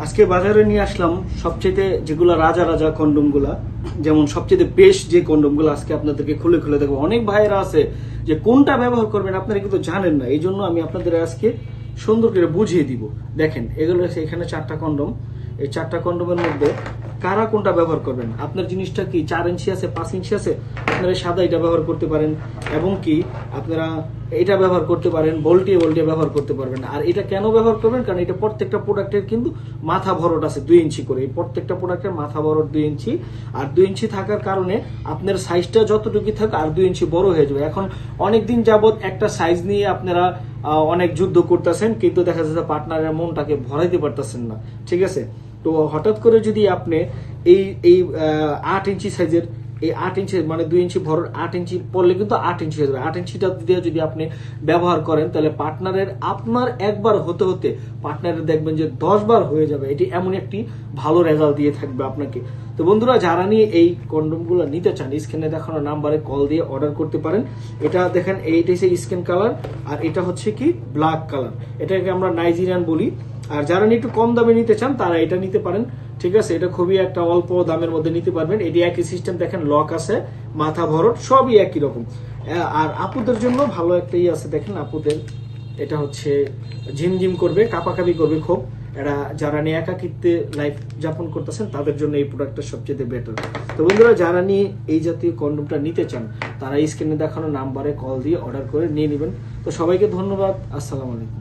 আজকে বাজারে নিয়ে আসলাম সবচেয়ে যেগুলো রাজা রাজা কন্ডোমগুলা, যেমন সবচেয়ে বেস্ট যে কন্ডোমগুলো আজকে আপনাদেরকে খুলে খুলে দেখবো। অনেক ভাইয়েরা আছে যে কোনটা ব্যবহার করবেন আপনারা কিন্তু জানেন না, এই জন্য আমি আপনাদের আজকে সুন্দর করে বুঝিয়ে দিব। দেখেন এগুলো এখানে 4টা কন্ডোম, এই 4টা কন্ডোমের মধ্যে কারা কোনটা ব্যবহার করবেন। আপনার জিনিসটা কি 4 ইঞ্চি আছে, 5 ইঞ্চি আছে, আপনারা সাদা এটা ব্যবহার করতে পারেন, এবং কি আপনারা এটা ব্যবহার করতে পারেন, বল্টিয়ে বল্টিয়ে ব্যবহার করতে পারবেন। আর এটা কেন ব্যবহার করবেন, কারণ এটা প্রত্যেকটা প্রোডাক্টের কিন্তু মাথা ভরট আছে 2 ইঞ্চি করে। এই প্রত্যেকটা প্রোডাক্টের মাথা ভরট 2 ইঞ্চি, আর 2 ইঞ্চি থাকার কারণে আপনার সাইজটা যতটুকু থাকে আর 2 ইঞ্চি বড় হয়ে যাবে। এখন অনেকদিন যাবত একটা সাইজ নিয়ে আপনারা অনেক যুদ্ধ করতেছেন, কিন্তু দেখা যাচ্ছে পার্টনারের মনটাকে ভরাইতে পারতেছেন না, ঠিক আছে। তো হঠাৎ করে যদি আপনি এই এই 8 ইঞ্চি সাইজের, এই 8 ইঞ্চি মানে 2 ইঞ্চি ভর 8 ইঞ্চি পড়লে কিন্তু 8 ইঞ্চি হয়ে যাবে। 8 ইঞ্চিটা দিয়ে যদি আপনি ব্যবহার করেন তাহলে পার্টনারের আপনার একবার হতে হতে পার্টনারের দেখবেন যে 10 বার হয়ে যাবে। এটি এমন একটি ভালো রেজাল্ট দিয়ে থাকবে আপনাকে। তো বন্ধুরা, যারা নিয়ে এই কন্ডোমগুলো নিতে চান স্ক্রিনে দেখানো নাম্বারে কল দিয়ে অর্ডার করতে পারেন। এটা দেখেন, এইটা হচ্ছে স্কিন কালার, আর এটা হচ্ছে কি ব্ল্যাক কালার, এটাকে আমরা নাইজেরিয়ান বলি। আর যারা একটু কম দামে নিতে চান তারা এটা নিতে পারেন, ঠিক আছে। এটা খুবই একটা অল্প দামের মধ্যে নিতে পারবেন। এটি একই সিস্টেম, দেখেন লক আছে, মাথা ভরট সবই একই রকম। আর আপুদের জন্য ভালো একটা আছে, দেখেন আপুদের এটা হচ্ছে ঝিমঝিম করবে, কাপাকাপি করবে খুব। এরা যারা নিয়ে একাকিত্বে লাইফ যাপন করতেছেন তাদের জন্য এই প্রোডাক্টটা সবচেয়ে বেটার। তো বন্ধুরা, যারা নিয়ে এই জাতীয় কন্ডোমটা নিতে চান তারা স্ক্রিনে দেখানো নাম্বারে কল দিয়ে অর্ডার করে নিয়ে নেবেন। তো সবাইকে ধন্যবাদ, আসসালামু আলাইকুম।